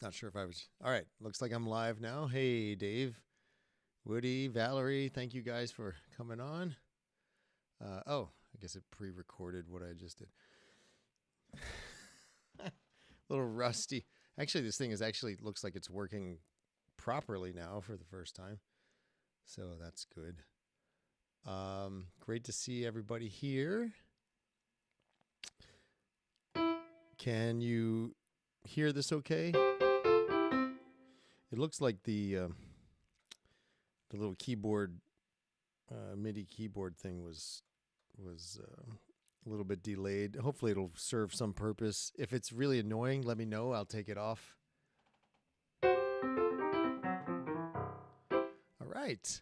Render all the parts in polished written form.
Not sure if I was. All right. Looks like I'm live now. Hey, Dave, Woody, Valerie. Thank you guys for coming on. I guess it pre-recorded what I just did. A little rusty. Actually, this thing looks like it's working properly now for the first time. So that's good. Great to see everybody here. Can you hear this okay? It looks like the little keyboard, MIDI keyboard thing was a little bit delayed. Hopefully it'll serve some purpose. If it's really annoying, let me know. I'll take it off. All right.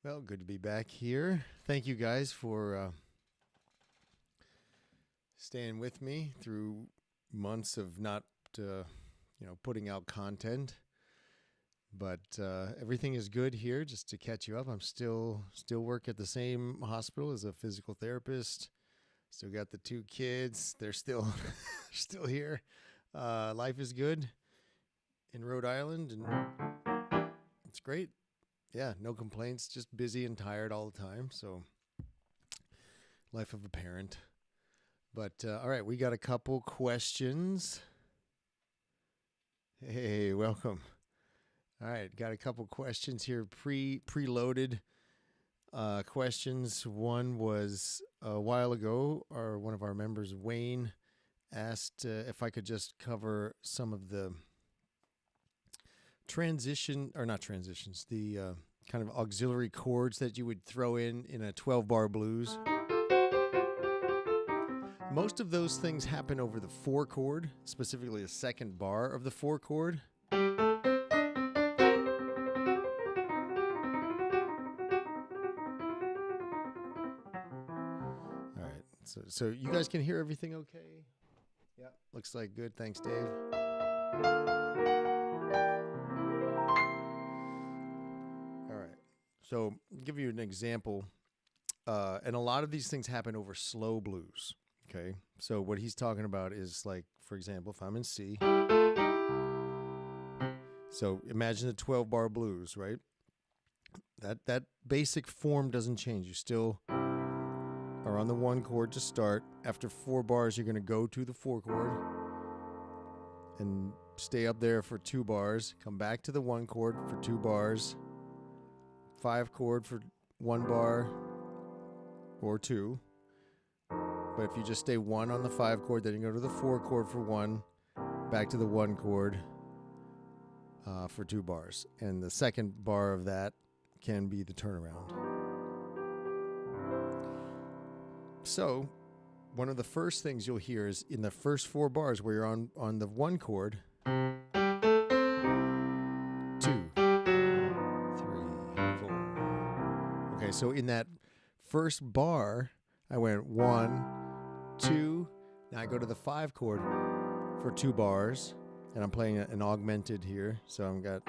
Well, good to be back here. Thank you guys for staying with me through months of not, putting out content. But everything is good here. Just to catch you up, I'm still work at the same hospital as a physical therapist. Still got the 2 kids. They're still still here. Life is good in Rhode Island, and it's great. Yeah, no complaints. Just busy and tired all the time. So, life of a parent. But all right, we got a couple questions. Hey, welcome. All right, got a couple questions here, preloaded questions. One was a while ago, one of our members, Wayne, asked if I could just cover some of the the kind of auxiliary chords that you would throw in a 12-bar blues. Most of those things happen over the 4 chord, specifically the second bar of the 4 chord. So you guys can hear everything okay? Yeah, looks like good. Thanks, Dave. All right. So I'll give you an example. And a lot of these things happen over slow blues. Okay. So what he's talking about is, like, for example, if I'm in C. So imagine the 12-bar blues, right? That basic form doesn't change. You still are on the 1 chord to start. After 4 bars, you're going to go to the 4 chord and stay up there for 2 bars. Come back to the 1 chord for 2 bars. 5 chord for 1 bar or 2. But if you just stay 1 on the 5 chord, then you go to the 4 chord for 1, back to the 1 chord for 2 bars. And the second bar of that can be the turnaround. So, one of the first things you'll hear is in the first 4 bars where you're on the 1 chord. 2, 3, 4. Okay, so in that first bar, I went 1, 2. Now I go to the 5 chord for 2 bars, and I'm playing an augmented here. So I've got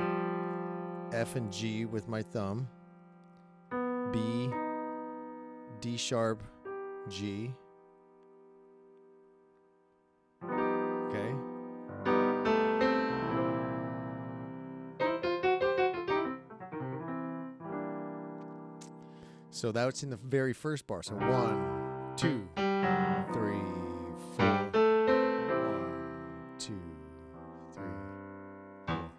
F and G with my thumb, B, D sharp, G. Okay. So that's in the very first bar. So 1, 2, 3, 4. 1, 2, 3, 4.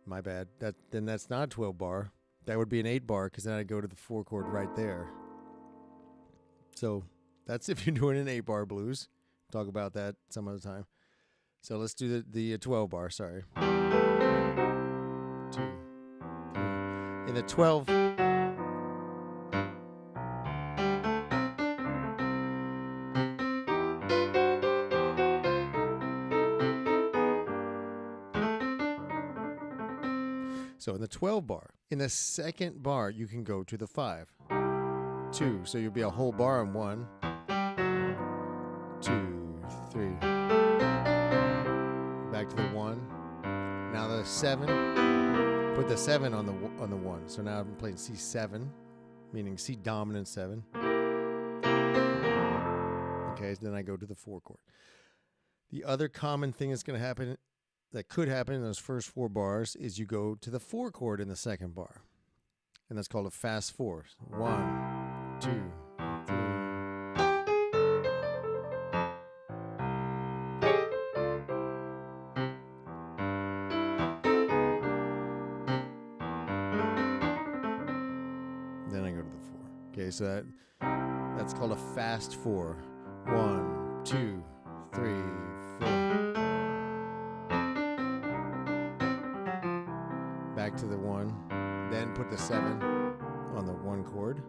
My bad. Then that's not a 12 bar. That would be an 8 bar, because then I'd go to the 4 chord right there. So that's if you're doing an 8-bar blues. Talk about that some other time. So let's do the 12 bar. Sorry. 2, 3. In the 12. So in the 12 bar, in the second bar, you can go to the 5. 2, so you'll be a whole bar on 1, 2, 3. Back to the 1. Now the 7. Put the 7 on the 1. So now I'm playing C7, meaning C dominant 7. Okay, then I go to the 4 chord. The other common thing that's going to happen that could happen in those first 4 bars is you go to the 4 chord in the second bar. And that's called a fast 4. 1, 2, 3. Then I go to the 4. Okay, so that's called a fast 4. 1, 2, 3, 4. Back to the 1. Then put the 7 on the 1 chord.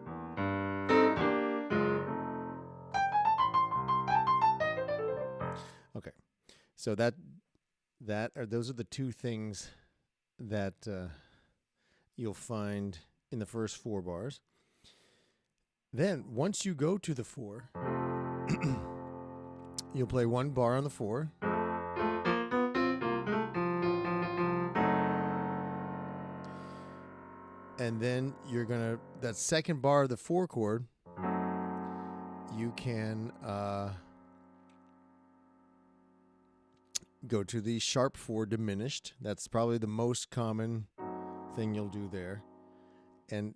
Okay, so those are the 2 things that you'll find in the first 4 bars. Then once you go to the 4, you'll play 1 bar on the 4. And then you're gonna, that second bar of the 4 chord, you can go to the sharp 4 diminished. That's probably the most common thing you'll do there. And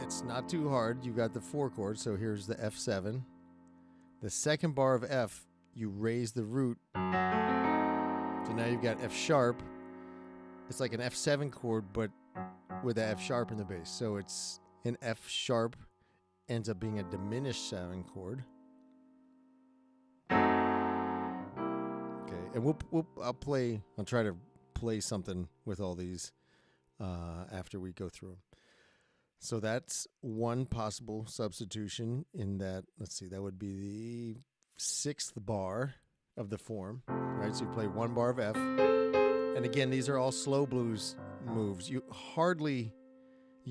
it's not too hard. You've got the 4 chord, so here's the F7. The second bar of F, you raise the root. So now you've got F sharp. It's like an F7 chord, but with a F sharp in the bass. So it's an F sharp ends up being a diminished 7 chord. Okay, and I'll try to play something with all these after we go through them. So that's one possible substitution in that. Let's see, that would be the 6th bar of the form, right? So you play 1 bar of F. And again, these are all slow blues moves. You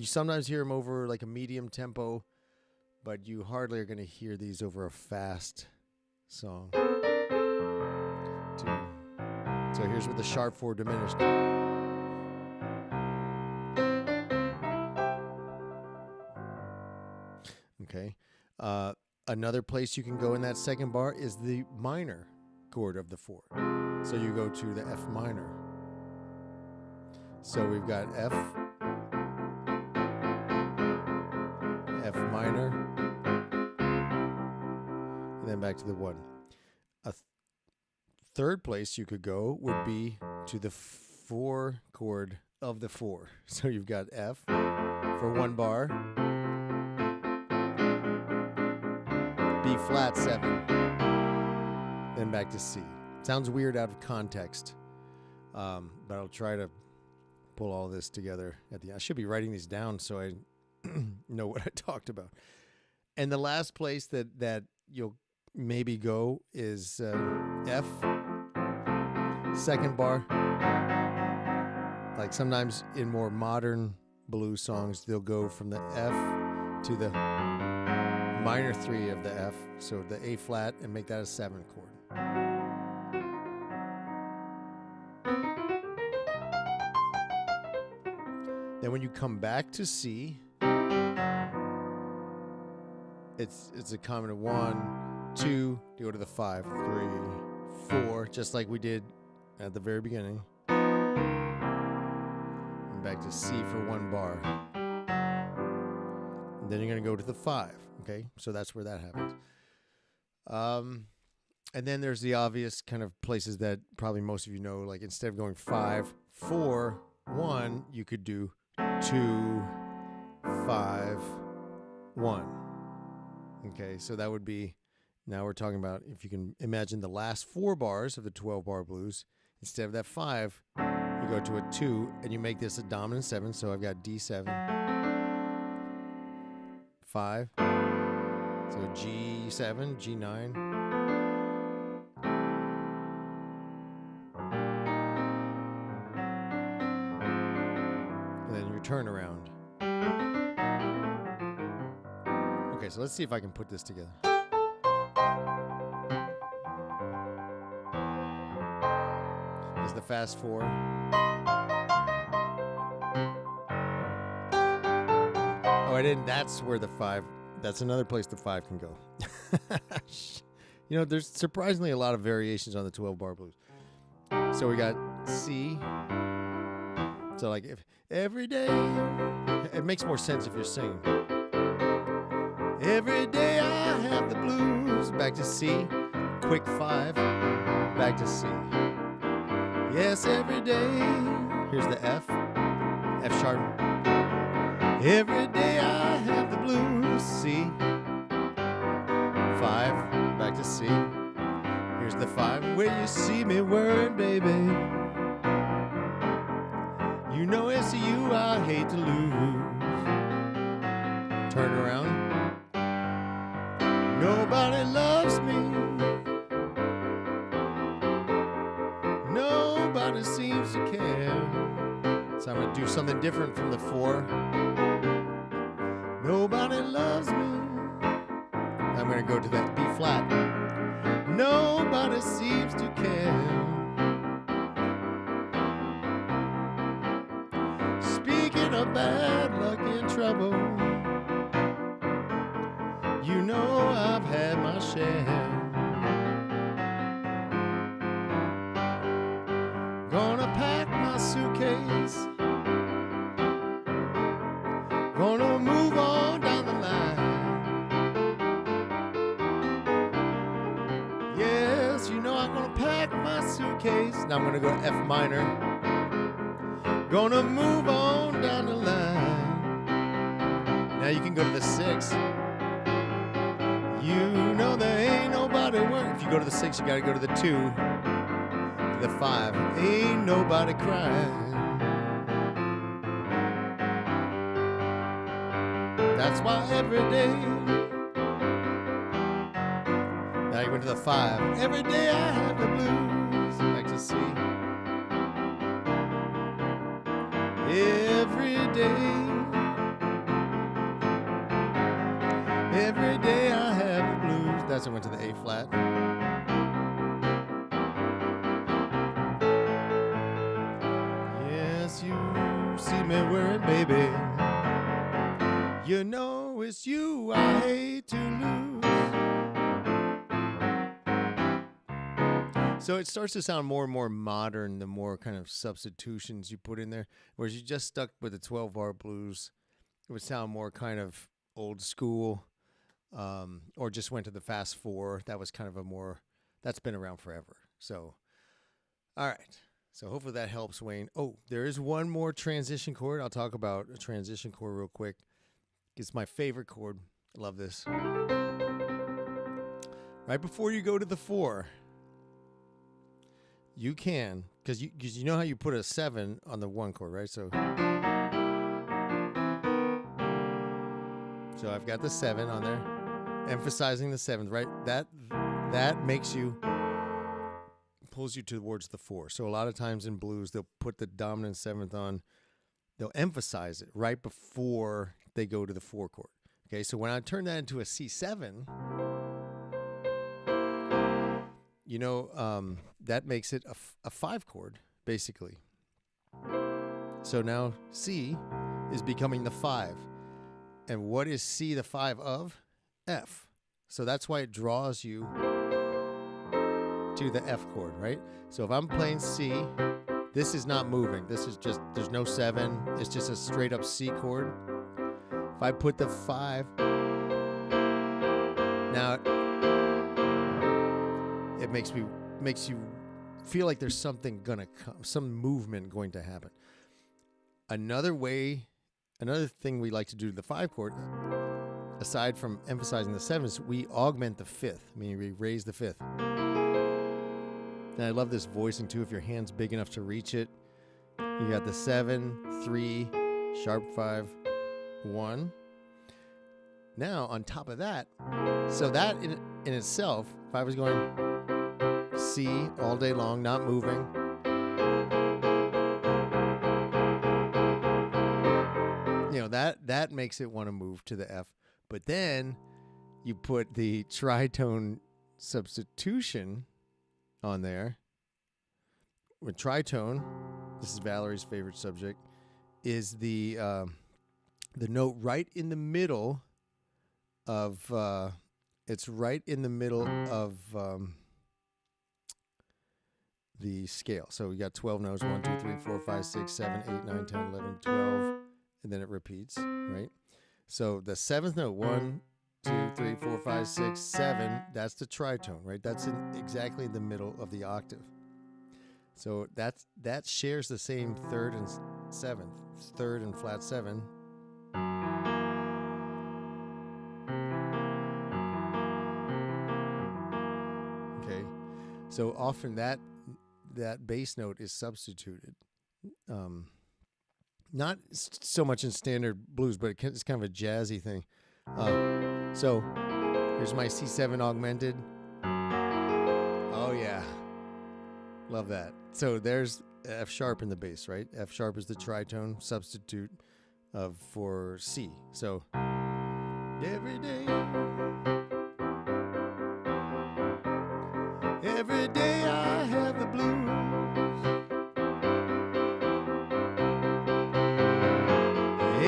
sometimes hear them over like a medium tempo, but you hardly are going to hear these over a fast song. 2. So here's with the sharp 4 diminished. Okay. Another place you can go in that second bar is the minor chord of the 4. So you go to the F minor. So we've got F minor, and then back to the 1. A third place you could go would be to the 4 chord of the 4. So you've got F for 1 bar, B flat 7, then back to C. Sounds weird out of context, but I'll try to pull all this together at the end. I should be writing these down so I know what I talked about. And the last place that you'll maybe go is F, second bar. Like sometimes in more modern blues songs, they'll go from the F to the minor 3 of the F, so the A flat, and make that a 7 chord. Then when you come back to C, it's a common of 1, 2, you go to the 5, 3, 4, just like we did at the very beginning. And back to C for 1 bar. And then you're going to go to the 5, okay? So that's where that happens. And then there's the obvious kind of places that probably most of you know, like instead of going 5, 4, 1, you could do 2, 5, 1. Okay, so that would be, now we're talking about, if you can imagine the last 4 bars of the 12-bar blues, instead of that 5, you go to a 2, and you make this a dominant 7, so I've got D7, 5, so G7, G9, and then your turnaround. Okay, so let's see if I can put this together. Is the fast 4. Oh, I didn't. That's where the 5. That's another place the 5 can go. You know, there's surprisingly a lot of variations on the 12-bar blues. So we got C. So like if every day, it makes more sense if you're singing. Every day I have the blues. Back to C. Quick 5. Back to C. Yes, every day. Here's the F. F sharp. Every day I have the blues. C. 5. Back to C. Here's the 5. Where you see me worried, baby. You know it's you I hate to lose. Turn around. Nobody loves me. Nobody seems to care. So I'm going to do something different from the 4. Nobody loves me. I'm going to go to that B flat. Nobody seems to care. Speaking of bad luck and trouble, you know I've had my share. Gonna pack my suitcase. Gonna move on down the line. Yes, you know I'm gonna pack my suitcase. Now I'm gonna go to F minor. Gonna move on down the line. Now you can go to the 6. You know there ain't nobody working. If you go to the 6, you gotta go to the 2. The 5. Ain't nobody crying. That's why every day. Now you went to the 5. Every day I have the blues. Back to C. Every day. Every day I have the blues. That's when I went to the A flat. Yes, you see me worried, baby. You know it's you I hate to lose. So it starts to sound more and more modern the more kind of substitutions you put in there. Whereas you just stuck with the 12-bar blues, it would sound more kind of old school, or just went to the fast 4. That was kind of a more, that's been around forever. So, all right. So hopefully that helps, Wayne. Oh, there is one more transition chord. I'll talk about a transition chord real quick. It's my favorite chord. I love this. Right before you go to the 4, you can, because you know how you put a 7 on the 1 chord, right? So I've got the 7 on there, emphasizing the 7th, right? That makes you, pulls you towards the 4. So a lot of times in blues, they'll put the dominant 7th on, they'll emphasize it right before they go to the 4 chord. Okay, so when I turn that into a C7, you know, that makes it a 5 chord, basically. So now C is becoming the 5. And what is C the 5 of? F. So that's why it draws you to the F chord, right? So if I'm playing C, this is not moving. This is just, there's no 7. It's just a straight up C chord. If I put the 5, now it makes you feel like there's something gonna come, some movement going to happen. Another thing we like to do to the 5 chord, aside from emphasizing the 7s, we augment the 5th, meaning we raise the 5th. And I love this voicing too. If your hand's big enough to reach it, you got the 7, 3, sharp 5, 1. Now on top of that, so that in itself, if I was going C all day long, not moving, you know, that makes it want to move to the F. But then you put the tritone substitution on there. With tritone, this is Valerie's favorite subject, is the note right in the middle of it's right in the middle of the scale. So we got 12 notes, 1, 2, 3, 4, 5, 6, 7, 8, 9, 10, 11, 12, and then it repeats, right? So the seventh note, 1, 2, 3, 4, 5, 6, 7, that's the tritone, right? That's in exactly the middle of the octave. So that shares the same third and seventh, third and flat 7. Okay, so often that bass note is substituted. Not so much in standard blues, but it's kind of a jazzy thing. So here's my C7 augmented. Oh yeah, love that. So there's F sharp in the bass, right? F sharp is the tritone substitute for C. So every day I have the blues.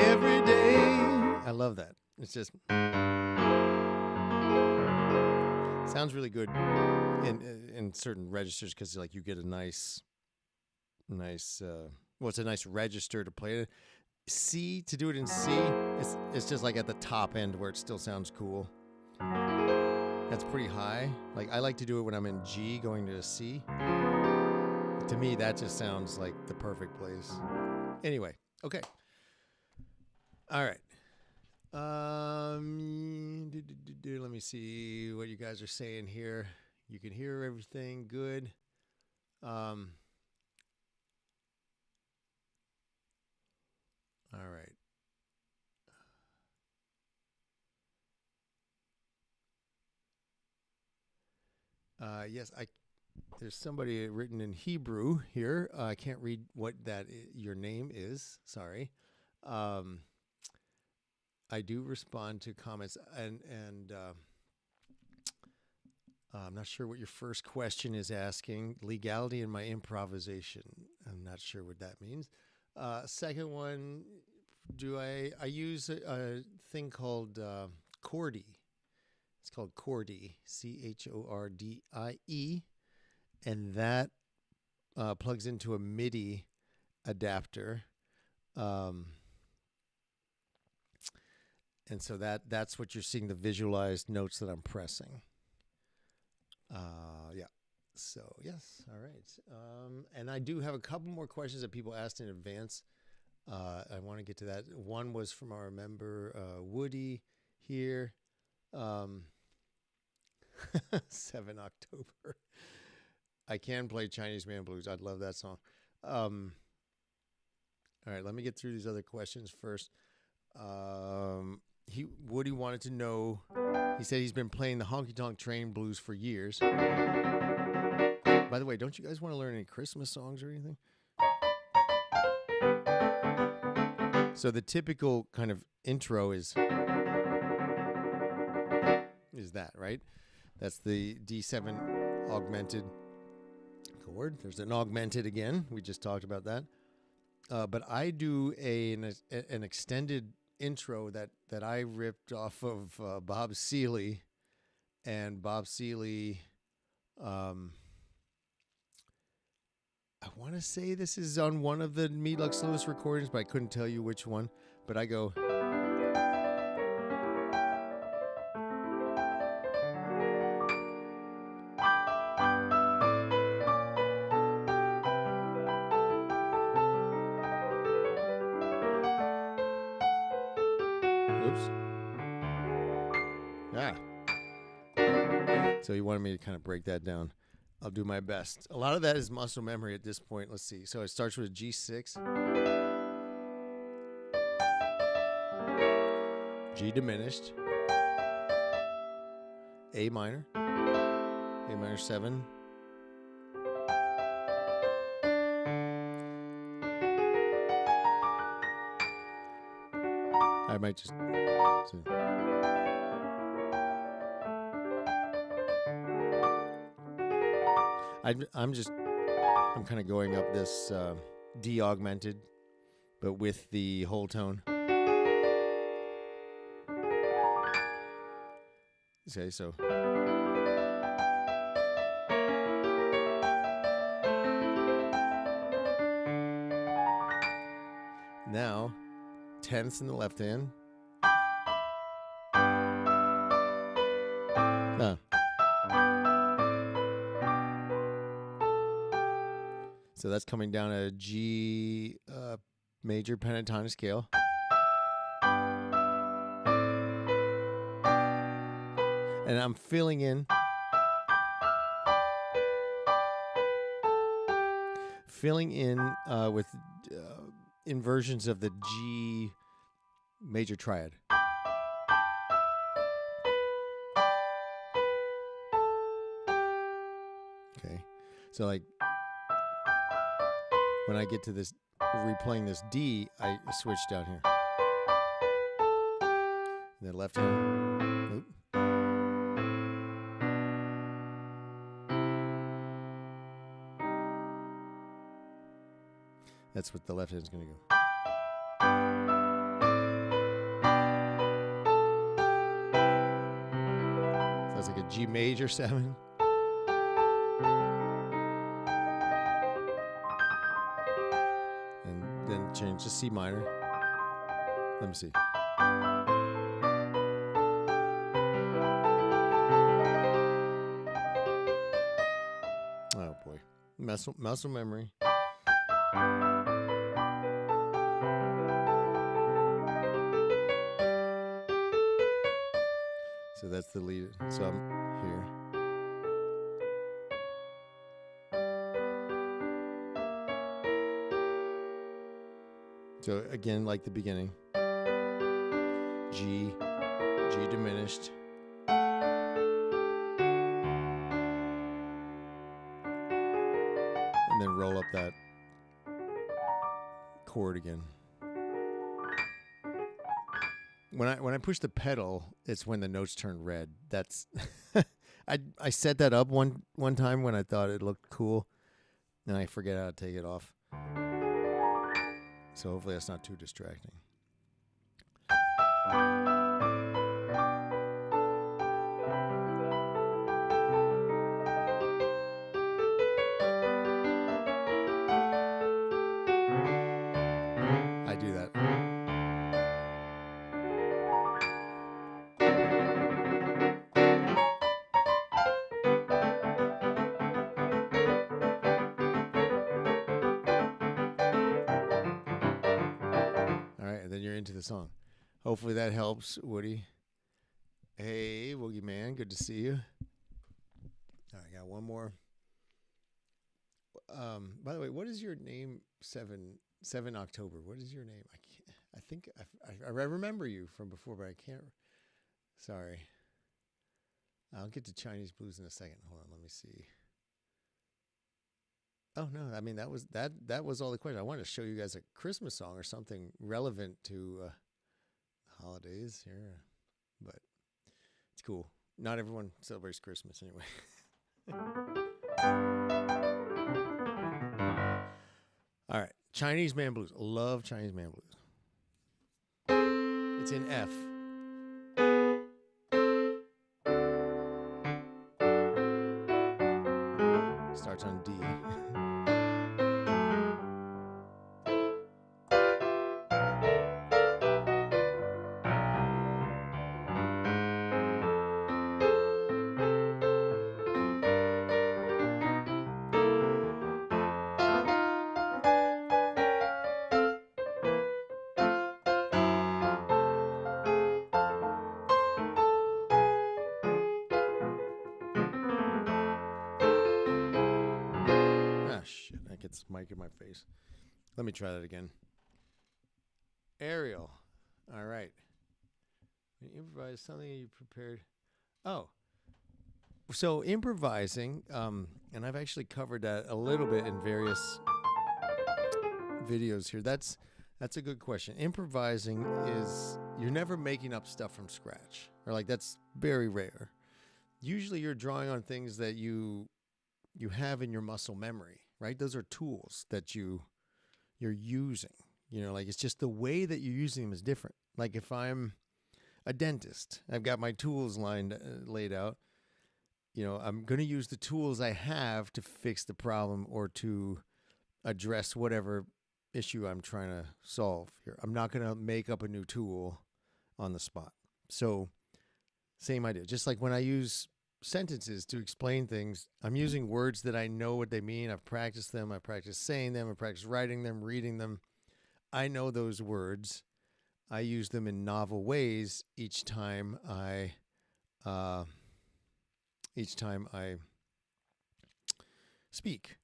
Every day. I love that. It's just sounds really good in certain registers because like you get a nice well, it's a nice register to play it. C, to do it in C, it's just like at the top end where it still sounds cool. That's pretty high. Like I like to do it when I'm in G going to a C. To me, that just sounds like the perfect place. Anyway, okay. All right. Let me see what you guys are saying here. You can hear everything good. All right. Yes, there's somebody written in Hebrew here. I can't read what your name is. Sorry. I do respond to comments, and I'm not sure what your first question is asking. Legality in my improvisation. I'm not sure what that means. Second one, I use a thing called chordy. It's called chordy, CHORDIE, and that plugs into a MIDI adapter. And so that's what you're seeing, the visualized notes that I'm pressing. Yeah. So, yes. All right. And I do have a couple more questions that people asked in advance. I want to get to that. One was from our member, Woody here. 7 October. I can play Chinese Man Blues. I'd love that song. All right. Let me get through these other questions first. Woody wanted to know, he said he's been playing the Honky Tonk Train Blues for years. By the way, don't you guys want to learn any Christmas songs or anything? So the typical kind of intro is that, right? That's the D7 augmented chord. There's an augmented again. We just talked about that. But I do an extended intro that I ripped off of Bob Seeley, and Bob Seeley, I want to say this is on one of the Meat Lux Lewis recordings, but I couldn't tell you which one. But I go, oops. Yeah. So he wanted me to kind of break that down. I'll do my best. A lot of that is muscle memory at this point. Let's see. So it starts with a G6, G diminished, A minor 7, I might just I'm kind of going up this D augmented, but with the whole tone. Okay, so Now, tenths in the left hand. So that's coming down a G major pentatonic scale. And I'm filling in with inversions of the G major triad. Okay, so like when I get to this, replaying this D, I switch down here. And then left hand. Oop. That's what the left hand's going to go. So that's like a G major 7. And then change to C minor. Let me see. Oh boy. Muscle memory. So that's the lead. So I'm here. So again, like the beginning. G diminished. And then roll up that chord again. When I push the pedal, it's when the notes turn red. That's I set that up one time when I thought it looked cool, and I forget how to take it off. So hopefully that's not too distracting. I do that. Into the song. Hopefully that helps, Woody. Hey, Woogieman, good to see you. All right, I got one more. By the way, what is your name? 7 October. What is your name? I think I remember you from before, but I can't. Sorry. I'll get to Chinese blues in a second. Hold on, let me see. Oh no, I mean that was all the question. I wanted to show you guys a Christmas song or something relevant to holidays here, but it's cool. Not everyone celebrates Christmas anyway. All right, Chinese Man Blues. Love Chinese Man Blues. It's in F. Starts on D. Shit, that gets mic in my face. Let me try that again. Ariel. All right. Improvise something you prepared. Oh. So improvising, and I've actually covered that a little bit in various videos here. That's a good question. Improvising is, you're never making up stuff from scratch. Or like, that's very rare. Usually you're drawing on things that you have in your muscle memory. Right? Those are tools that you're using. You know, like it's just the way that you're using them is different. Like if I'm a dentist, I've got my tools laid out. You know, I'm going to use the tools I have to fix the problem or to address whatever issue I'm trying to solve here. I'm not going to make up a new tool on the spot. So same idea. Just like when I use sentences to explain things, I'm using words that I know what they mean. I've practiced them. I practice saying them. I practice writing them, reading them. I know those words. I use them in novel ways each time I speak.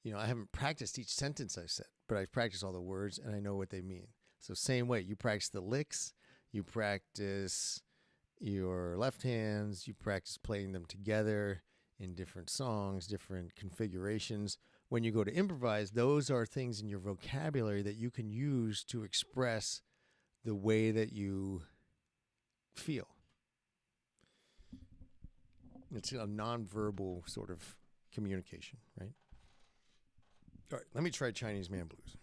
You know, I haven't practiced each sentence I've said, but I've practiced all the words and I know what they mean. So same way, you practice the licks, you practice your left hands, you practice playing them together in different songs, different configurations. When you go to improvise, those are things in your vocabulary that you can use to express the way that you feel. It's a nonverbal sort of communication, right? All right, let me try Chinese Man Blues.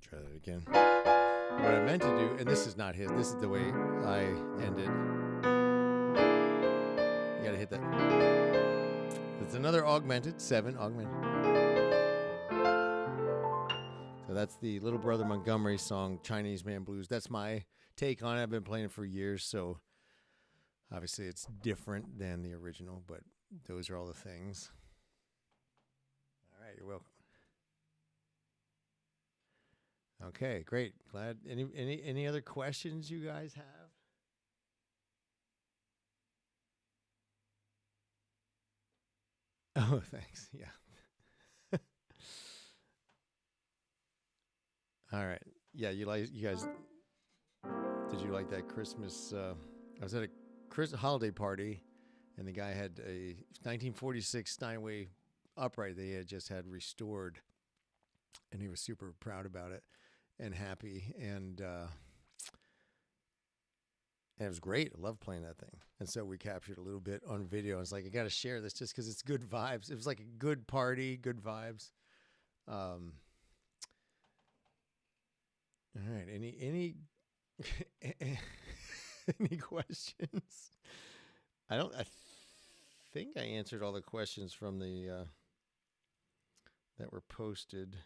Try that again. What I meant to do, and this is not his, this is the way I ended. You gotta hit that. It's another augmented, 7 augmented. So that's the Little Brother Montgomery song, Chinese Man Blues. That's my take on it. I've been playing it for years, so obviously it's different than the original, but those are all the things. All right, you're welcome. Okay, great. Glad. Any other questions you guys have? Oh, thanks. Yeah. All right. Yeah, you guys. Did you like that Christmas? I was at a holiday party, and the guy had a 1946 Steinway upright they had just had restored, and he was super proud about it and happy, and it was great. I love playing that thing. And so we captured a little bit on video. I was like, I got to share this just because it's good vibes. It was like a good party, good vibes. All right. Any any questions? I think I answered all the questions from the that were posted,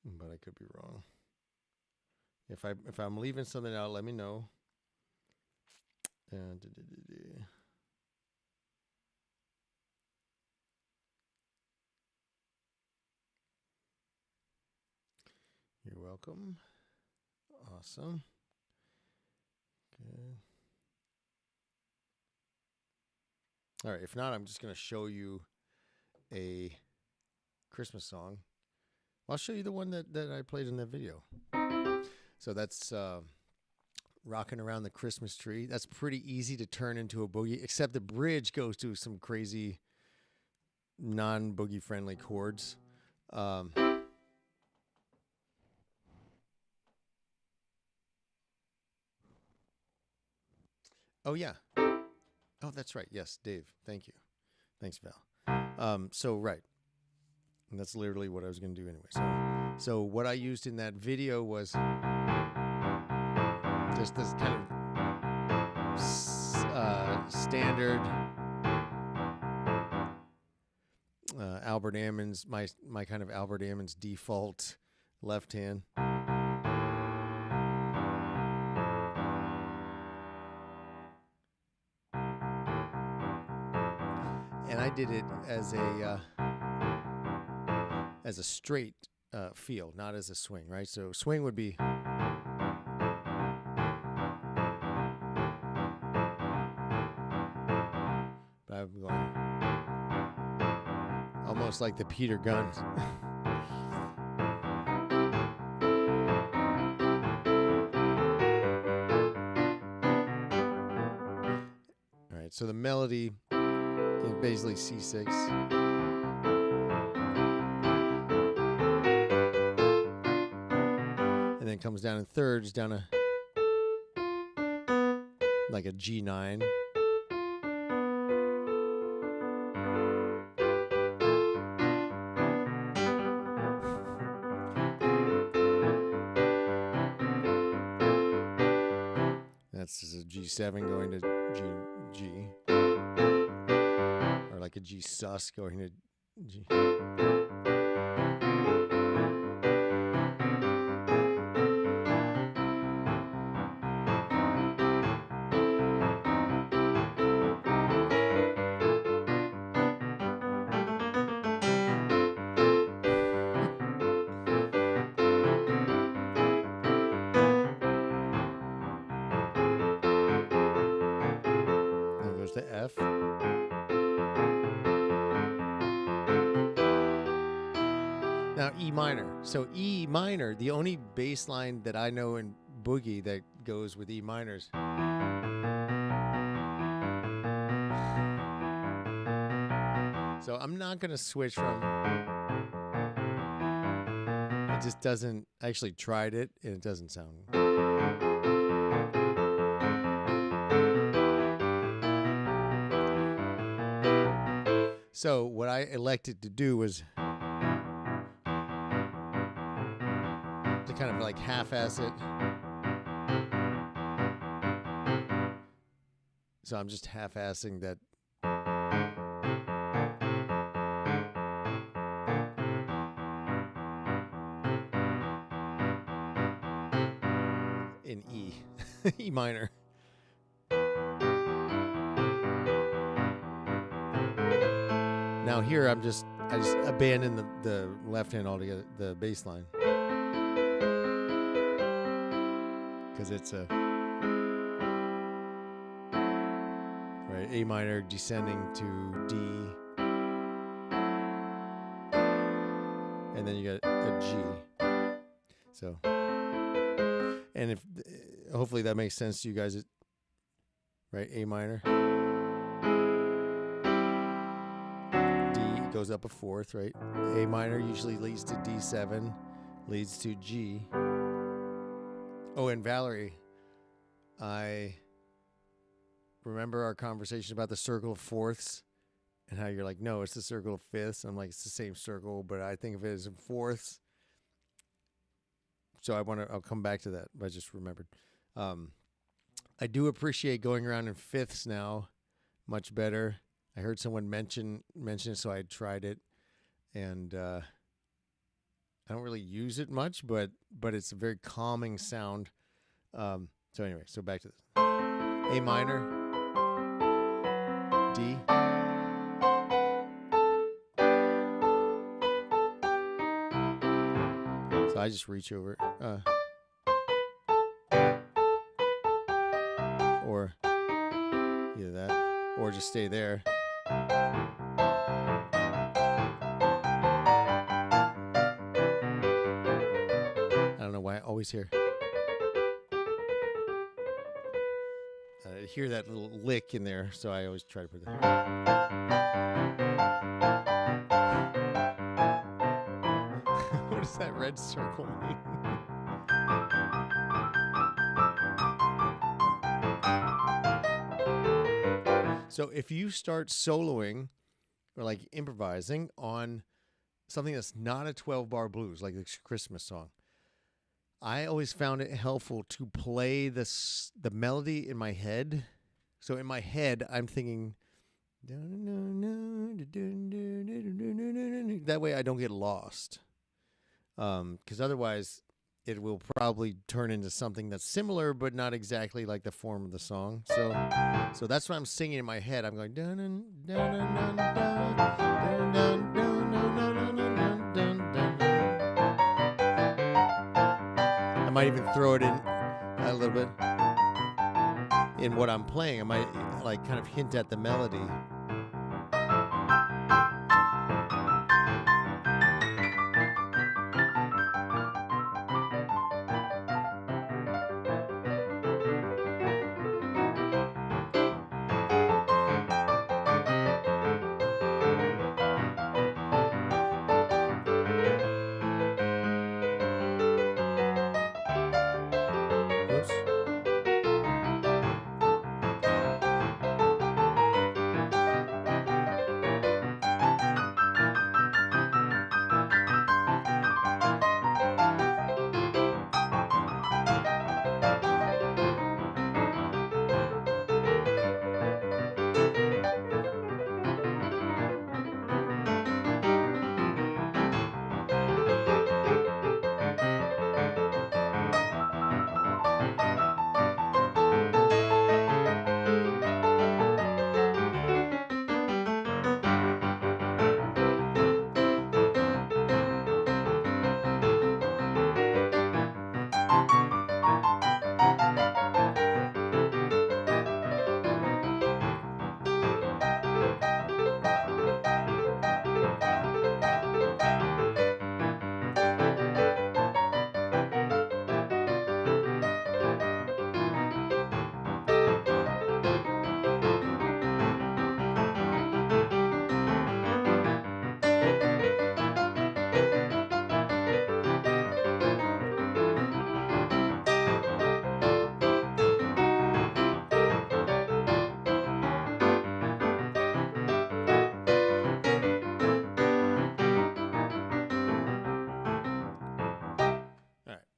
but I could be wrong. If I'm leaving something out, let me know. You're welcome. Awesome. Good. All right. If not, I'm just going to show you a Christmas song. I'll show you the one that I played in that video. So that's Rockin' Around the Christmas Tree. That's pretty easy to turn into a boogie, except the bridge goes to some crazy non-boogie friendly chords. Oh yeah. Oh, that's right. Yes, Dave. Thank you. Thanks, Val. So right. And that's literally what I was going to do anyway. So what I used in that video was just this kind of standard Albert Ammons, my kind of Albert Ammons default left hand. And I did it as a straight feel, not as a swing, right? So swing would be. But I'm going almost like the Peter Gunn. All right, so the melody is basically C6. And then comes down in thirds, down a like a G9. That's just a G7 going to G, or like a G sus going to G. To F. Now E minor. So E minor, the only bass line that I know in boogie that goes with E minors. So I'm not going to switch from. It just doesn't. I actually tried it and it doesn't sound. So what I elected to do was to kind of like half-ass it. So I'm just half-assing that. In E, E minor. Now here I just abandoned the left hand altogether, the bass line, because it's a right A minor descending to D, and then you got a G. So, and if hopefully that makes sense to you guys, right? A minor. Goes up a fourth, right? A minor usually leads to D7, leads to G. Oh, and Valerie, I remember our conversation about the circle of fourths and how you're like, no, it's the circle of fifths. I'm like, it's the same circle, but I think of it as in fourths. So I'll come back to that, but I just remembered. I do appreciate going around in fifths now much better. I heard someone mention it, so I tried it, and I don't really use it much, but it's a very calming sound. So anyway, so back to this: A minor, D, so I just reach over, or either that, or just stay there. I don't know why I always hear. hear that little lick in there, so I always try to put that. What does that red circle mean? So if you start soloing or like improvising on something that's not a 12-bar blues, like this Christmas song, I always found it helpful to play the melody in my head. So in my head, I'm thinking, that way I don't get lost. Because otherwise, it will probably turn into something that's similar, but not exactly like the form of the song. So that's what I'm singing in my head. I'm going dun dun dun dun dun dun dun dun dun dun dun dun. I might even throw it in a little bit in what I'm playing. I might like kind of hint at the melody. Whoops.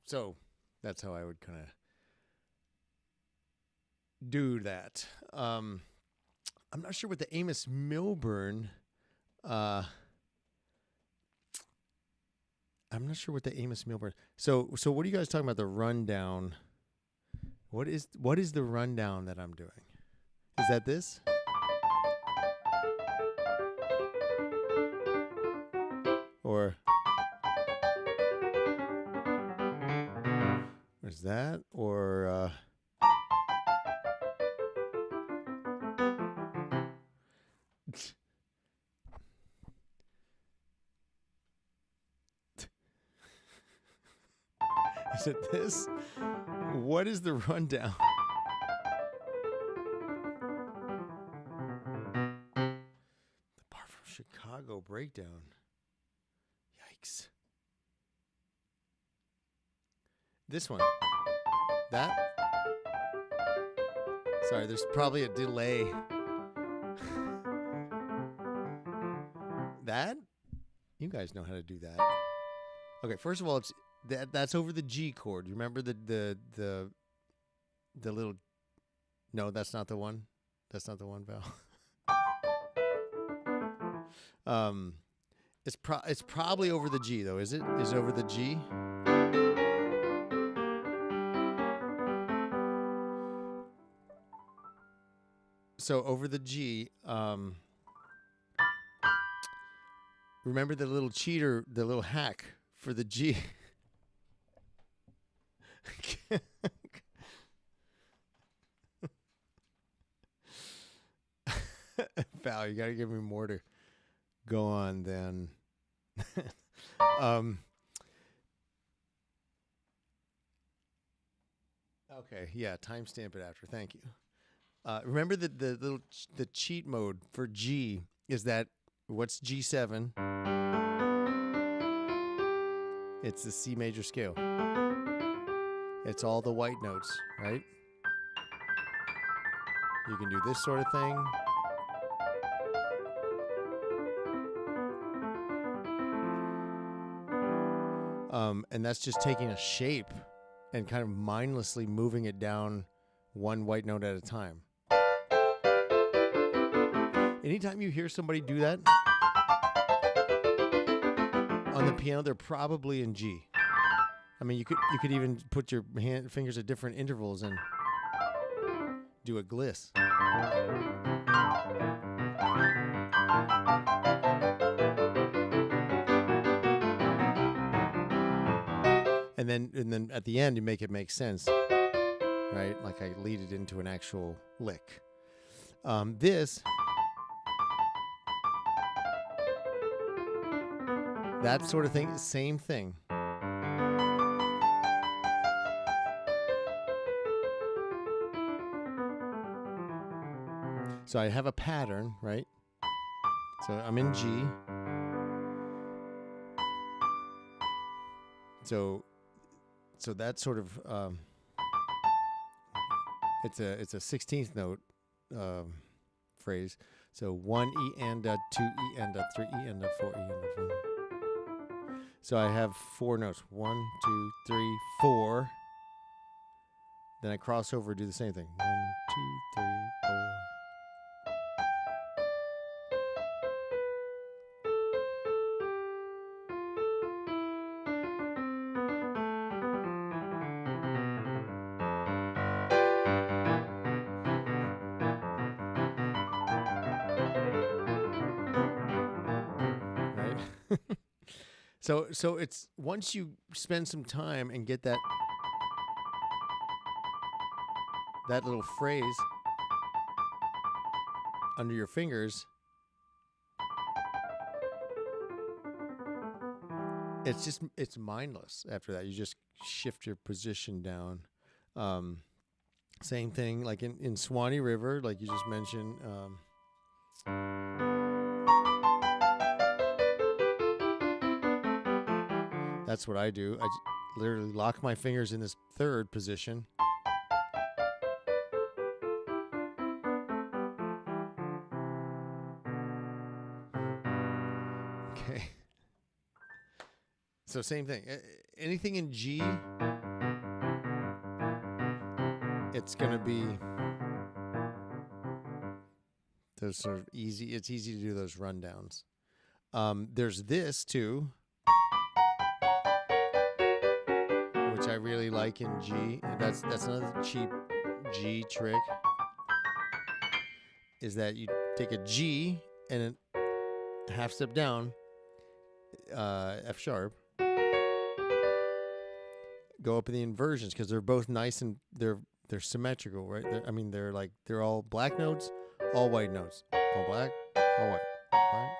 So that's how I would kind of do that. I'm not sure what the Amos Milburn. I'm not sure what the Amos Milburn. So what are you guys talking about? The rundown. What is the rundown that I'm doing? Is that this? Or is that? Or is it this? What is the rundown? The bar from Chicago breakdown. Yikes. This one. That? Sorry, there's probably a delay. That? You guys know how to do that. Okay, first of all, it's that's over the G chord. You remember the little. No, that's not the one. That's not the one, Val. It's probably over the G though. Is it? Is it over the G? So over the G. Remember the little cheater, the little hack for the G. Val, you got to give me more to go on then. Okay, yeah, timestamp it after. Thank you. Remember that the cheat mode for G is that what's G7? It's the C major scale. It's all the white notes, right? You can do this sort of thing. And that's just taking a shape and kind of mindlessly moving it down one white note at a time. Anytime you hear somebody do that on the piano, they're probably in G. I mean, you could even put your fingers at different intervals and do a gliss. And then at the end you make it make sense, right? Like I lead it into an actual lick. That sort of thing, same thing. So I have a pattern, right? So I'm in G. So that sort of it's a 16th note phrase. So 1 E and 2 E and 3 E and 4 E and 4. So I have 4 notes. 1, 2, 3, 4. Then I cross over, do the same thing. 1, 2, 3, 4. So it's once you spend some time and get that little phrase under your fingers, it's mindless after that. You just shift your position down. Same thing like in Swanee River, like you just mentioned. That's what I do. I literally lock my fingers in this third position. Okay. So same thing. Anything in G, it's going to be those sort of easy. It's easy to do those rundowns. There's this too, which I really like in G. That's another cheap G trick. Is that you take a G and a half step down, F sharp, go up in the inversions because they're both nice and they're symmetrical, right? They're all black notes, all white notes, all black, all white, black.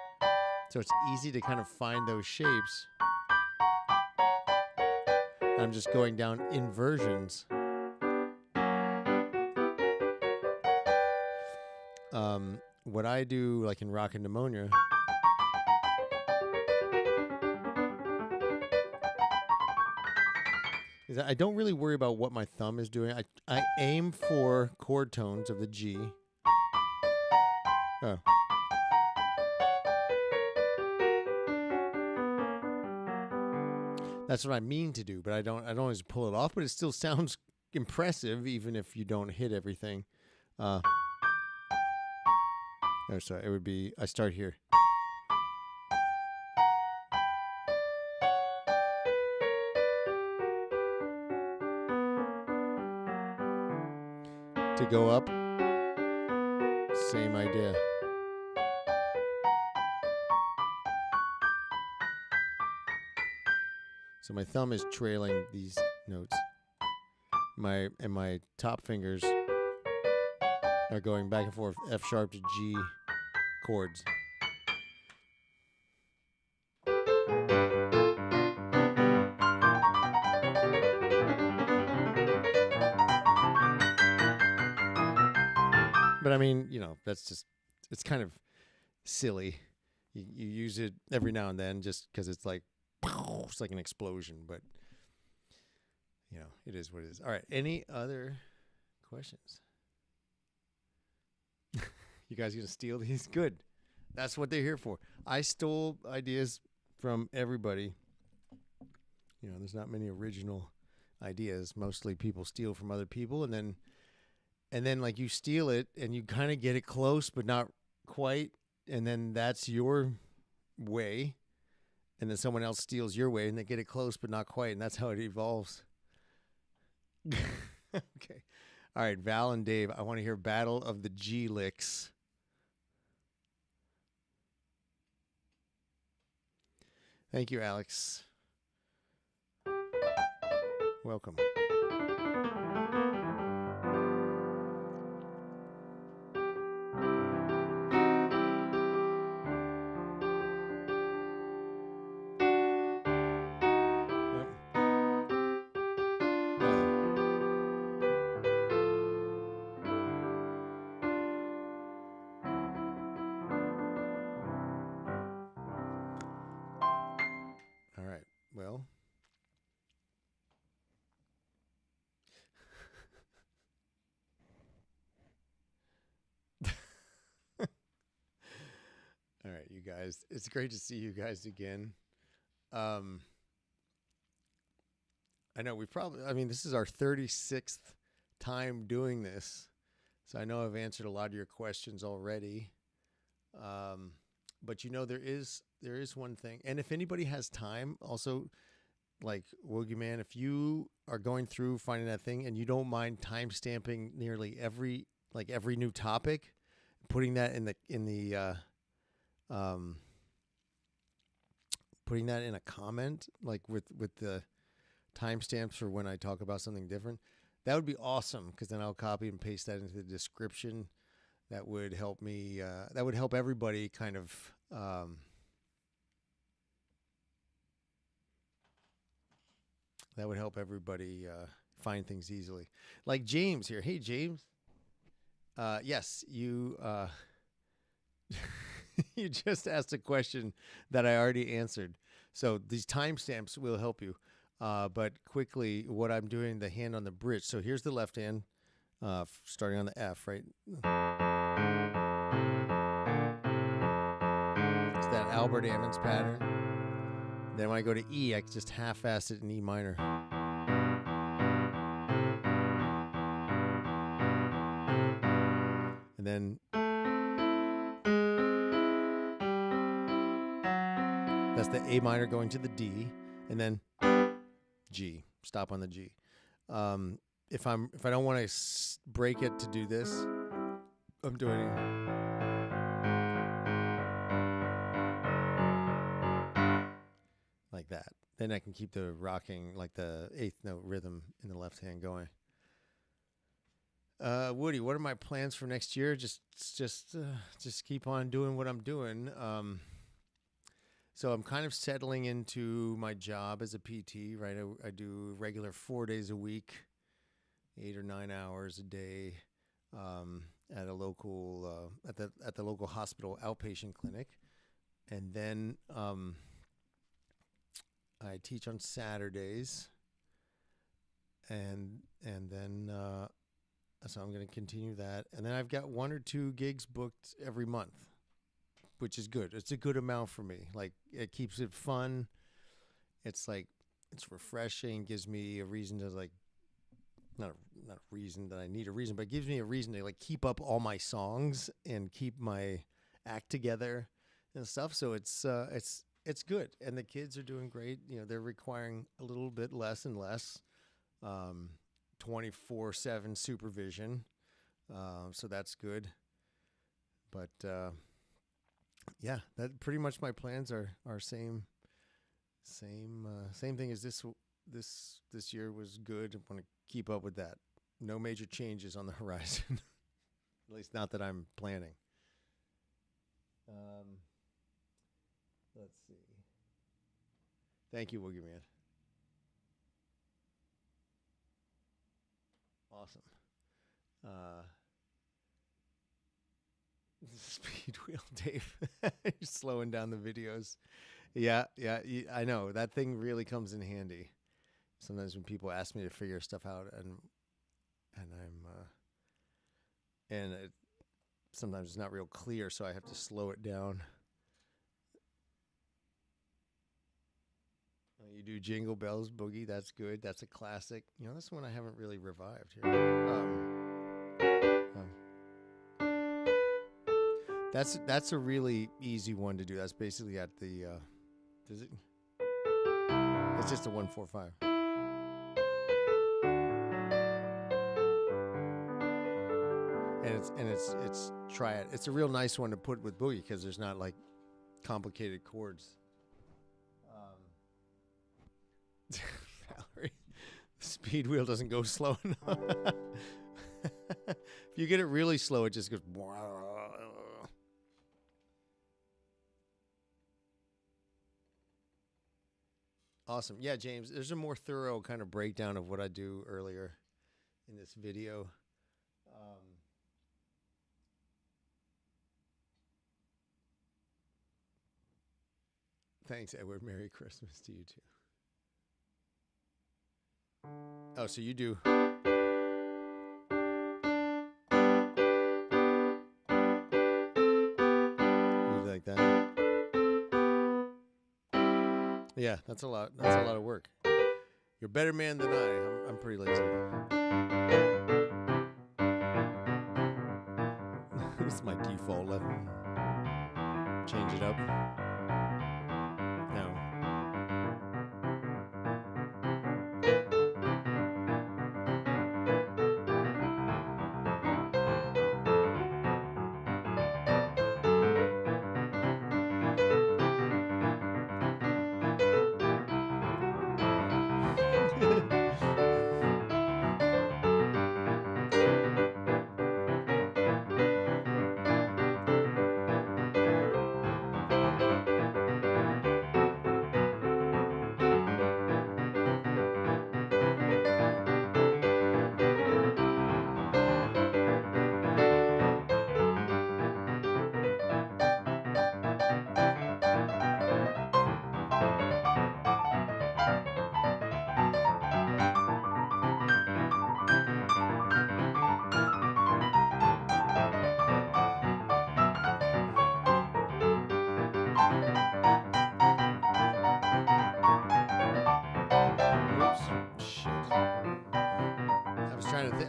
So it's easy to kind of find those shapes. I'm just going down inversions. What I do, like in Rockin' Pneumonia, is that I don't really worry about what my thumb is doing. I aim for chord tones of the G. Oh. That's what I mean to do, but I don't always pull it off, but it still sounds impressive even if you don't hit everything. Sorry, it would be, I start here. To go up, same idea. So my thumb is trailing these notes. My top fingers are going back and forth, F sharp to G chords. But I mean, that's just, it's kind of silly. You use it every now and then just because it's like an explosion. But it is what it is. All right. Any other questions? You guys gonna steal these? Good. That's what they're here for. I stole ideas from everybody. There's not many original ideas. Mostly people steal from other people, and then like you steal it and you kind of get it close but not quite, and then that's your way, and then someone else steals your way and they get it close but not quite, and that's how it evolves. Okay. All right, Val and Dave, I want to hear Battle of the G Licks. Thank you, Alex. Welcome. All right. Well, all right, you guys. It's great to see you guys again. I know this is our 36th time doing this, so I know I've answered a lot of your questions already. But there is one thing, and if anybody has time, also, like Woogieman, if you are going through finding that thing and you don't mind time stamping nearly every new topic, putting that putting that in a comment, like with the timestamps for when I talk about something different, that would be awesome, because then I'll copy and paste that into the description. That would help me. That would help everybody kind of. That would help everybody find things easily. Like James here. Hey, James. Yes, you. You just asked a question that I already answered. So these timestamps will help you. But quickly, what I'm doing, the hand on the bridge. So here's the left hand, starting on the F, right? It's that Albert Ammons pattern. Then when I go to E, I can just half-ass it in E minor. And then that's the A minor going to the D, and then G. Stop on the G. If I don't want to break it to do this, I'm doing like that. Then I can keep the rocking, like the eighth note rhythm in the left hand going. Woody, what are my plans for next year? Just keep on doing what I'm doing. So I'm kind of settling into my job as a PT, right? I do regular 4 days a week, 8 or 9 hours a day, at a local at the local hospital outpatient clinic, and then I teach on Saturdays, and then so I'm going to continue that, and then I've got 1 or 2 gigs booked every month, which is good. It's a good amount for me. Like, it keeps it fun. It's like, it's refreshing, gives me a reason to, like, not a reason that I need a reason, but it gives me a reason to, like, keep up all my songs and keep my act together and stuff. So it's good. And the kids are doing great. They're requiring a little bit less and less 24/7 supervision. So that's good. But yeah, that pretty much my plans are same thing as this year was good. I want to keep up with that. No major changes on the horizon. At least not that I'm planning. Let's see. Thank you, Woogieman. Awesome. Speed wheel, Dave. You're slowing down the videos. Yeah, I know. That thing really comes in handy. Sometimes when people ask me to figure stuff out, sometimes it's not real clear, so I have to slow it down. You do Jingle Bells Boogie. That's good. That's a classic. You know, that's one I haven't really revived here. That's a really easy one to do. That's basically at the. Does it? It's just a 1-4-5. And it's try it. It's a real nice one to put with boogie because there's not like complicated chords. Valerie, the speed wheel doesn't go slow enough. If you get it really slow, it just goes. Awesome. Yeah, James, there's a more thorough kind of breakdown of what I do earlier in this video. Thanks, Edward. Merry Christmas to you, too. Oh, so you do. You like that? Yeah, that's a lot. That's a lot of work. You're a better man than I. I'm pretty lazy. This is my default level. Change it up. No.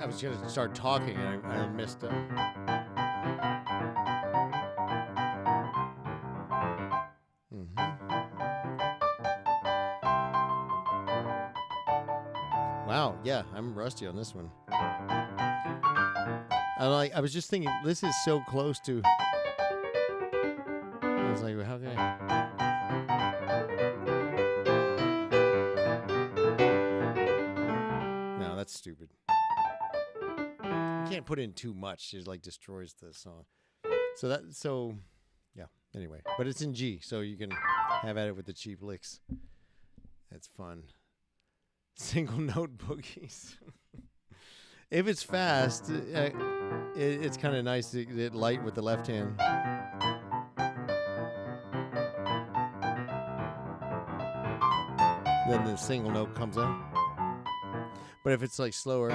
I was going to start talking and I missed it. Wow, yeah, I'm rusty on this one. I was just thinking, this is so close to. I was like, how can I? No, that's stupid. You can't put in too much; it like destroys the song. So yeah. Anyway, but it's in G, so you can have at it with the cheap licks. That's fun. Single note boogies. If it's fast, it's kind of nice to get light with the left hand. Then the single note comes out. But if it's like slower.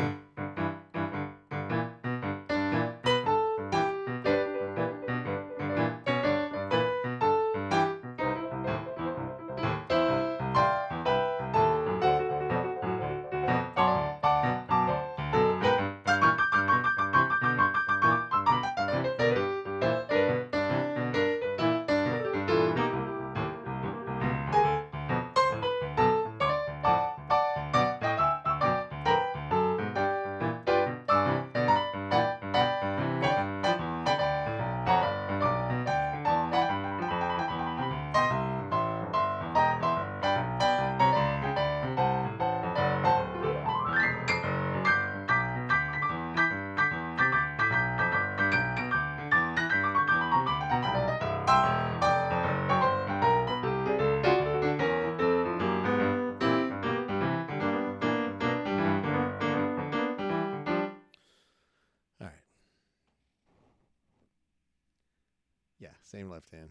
Same left hand.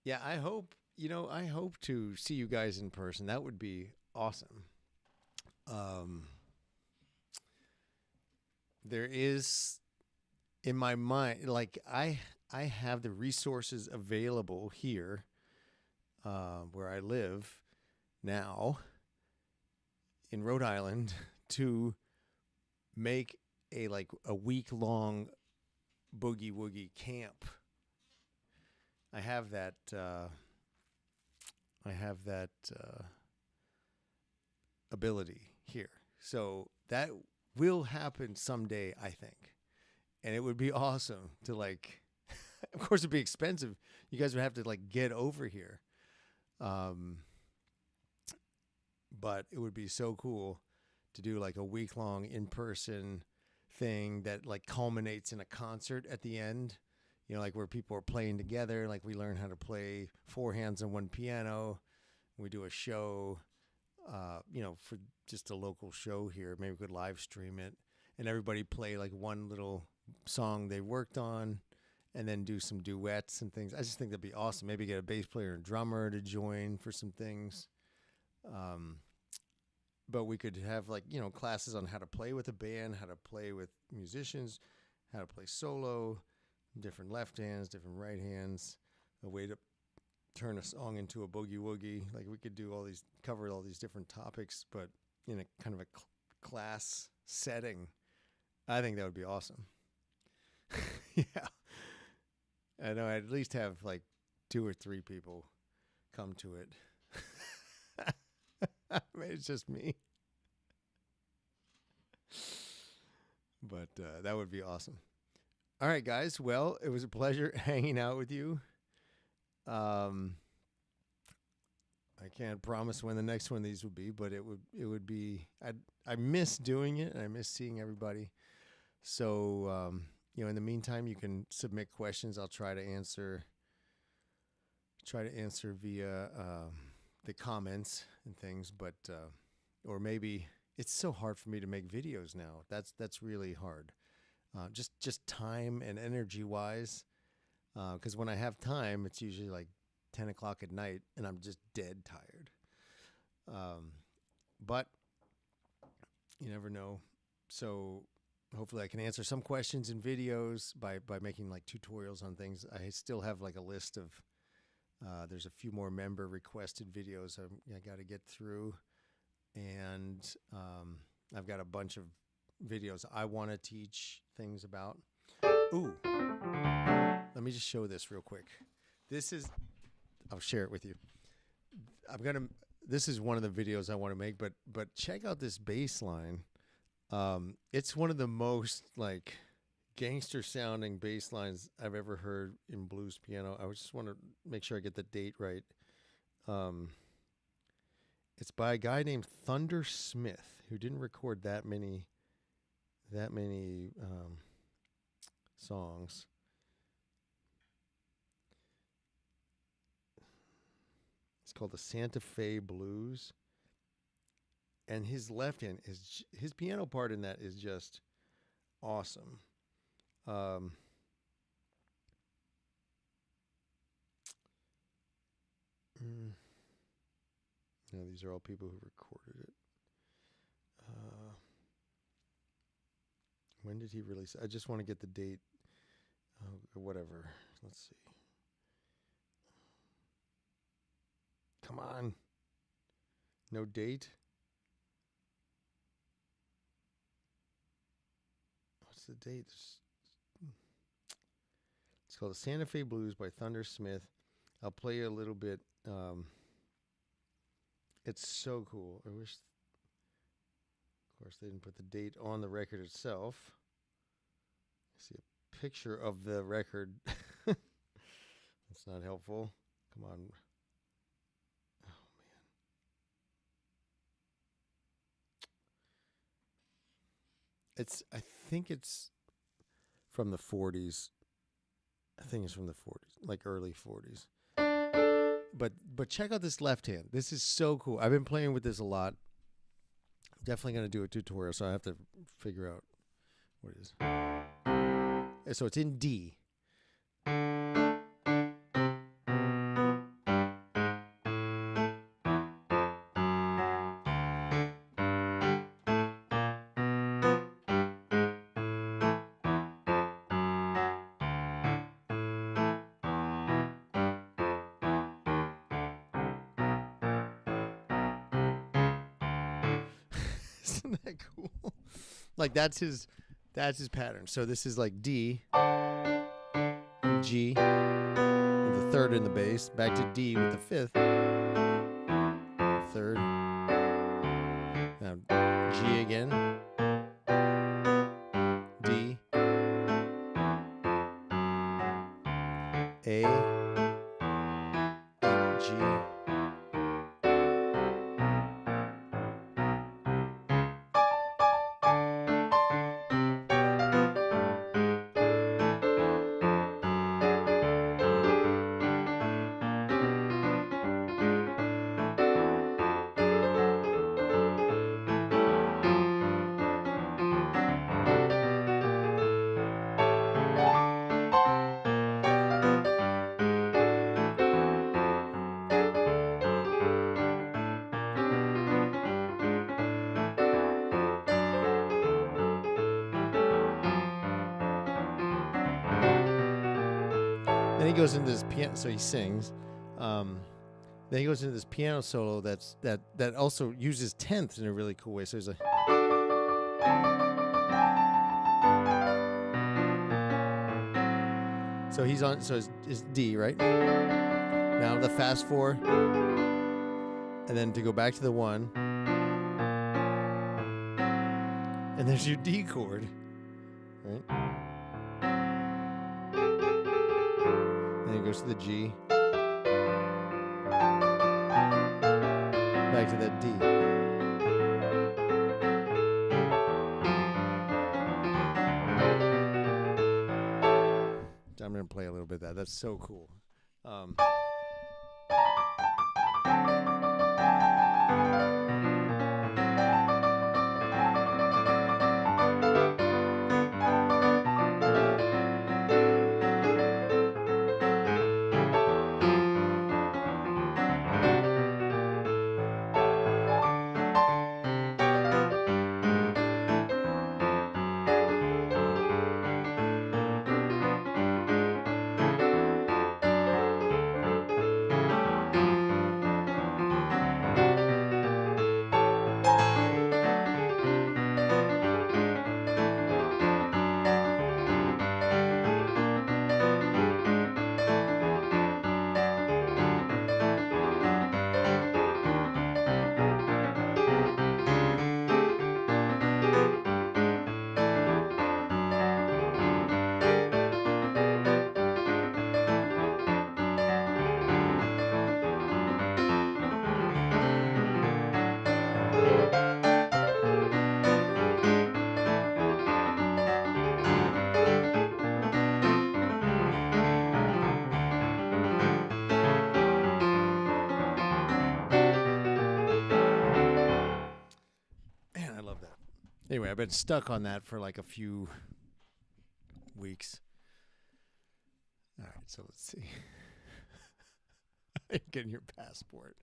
Yeah, I hope, I hope to see you guys in person. That would be awesome. There is in my mind, like I have the resources available here, where I live now in Rhode Island to make a week long boogie woogie camp. I have that. Ability here, so that will happen someday, I think, and it would be awesome to like. Of course, it'd be expensive. You guys would have to like get over here, but it would be so cool to do like a week long in person thing that like culminates in a concert at the end. Like where people are playing together, like we learn how to play four hands on one piano. We do a show, for just a local show here. Maybe we could live stream it and everybody play like one little song they worked on and then do some duets and things. I just think that'd be awesome. Maybe get a bass player and drummer to join for some things. But we could have like, classes on how to play with a band, how to play with musicians, how to play solo, different left hands, different right hands, a way to turn a song into a boogie woogie. Like we could do cover all these different topics, but in a kind of a class setting. I think that would be awesome. Yeah. I know I'd at least have like 2 or 3 people come to it. Maybe it's just me. But that would be awesome. All right, guys. Well, it was a pleasure hanging out with you. I can't promise when the next one of these would be, but it would be. I miss doing it, and I miss seeing everybody. So in the meantime, you can submit questions. I'll try to answer via the comments and things, but or maybe it's so hard for me to make videos now. That's really hard. Just time and energy wise, because when I have time, it's usually like 10 o'clock at night, and I'm just dead tired. But you never know. So hopefully I can answer some questions in videos by making like tutorials on things. I still have like a list of, there's a few more member requested videos I got to get through. And I've got a bunch of videos I want to teach things about. Ooh, let me just show this real quick. I'll share it with you. This is one of the videos I want to make, but check out this bass line. It's one of the most like gangster sounding bass lines I've ever heard in blues piano. I just want to make sure I get the date right. It's by a guy named Thunder Smith, who didn't record that many songs. It's called the Santa Fe Blues. And his left hand, his piano part in that is just awesome. No, these are all people who recorded it. When did he release it? I just want to get the date. Whatever. Let's see. Come on. No date? What's the date? It's called the Santa Fe Blues by Thunder Smith. I'll play you a little bit. It's so cool. I wish, of course, they didn't put the date on the record itself. I see a picture of the record. That's not helpful. Come on. Oh, man. I think it's from the 40s. I think it's from the 40s, like early 40s. But check out this left hand. This is so cool. I've been playing with this a lot. definitely going to do a tutorial, so I have to figure out what it is. So it's in D. Isn't that cool? Like that's his pattern. So this is like D, G, with the third in the bass, back to D with the fifth, third, now G again, D, A, G. Then he goes into this piano, so he sings. Then he goes into this piano solo that also uses tenths in a really cool way. So he's like, so he's on. So it's D, right? Now the fast four, and then to go back to the one, and there's your D chord, right? Then it goes to the G. Back to that D. I'm going to play a little bit of that. That's so cool. Anyway, I've been stuck on that for like a few weeks. All right, so let's see. Getting your passport.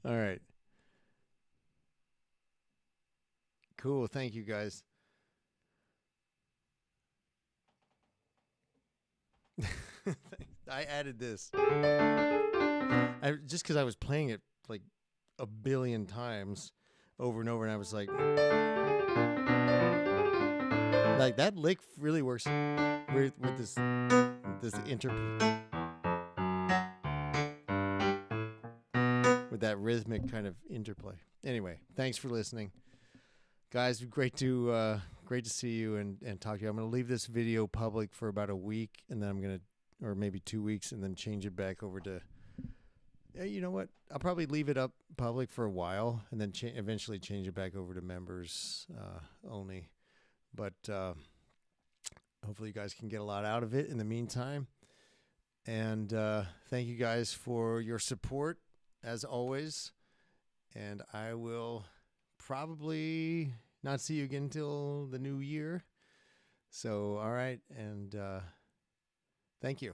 All right. Cool. Thank you, guys. I added this. Just because I was playing it like a billion times over and over, and I was like that lick really works with this interplay, with that rhythmic kind of interplay. Anyway, thanks for listening, guys. Great to see you and talk to you. I'm gonna leave this video public for about a week, and then or maybe 2 weeks, and then change it back over to. You know what? I'll probably leave it up public for a while, and then eventually change it back over to members only. But hopefully you guys can get a lot out of it in the meantime. And thank you guys for your support, as always. And I will probably not see you again until the new year. So, all right. And thank you.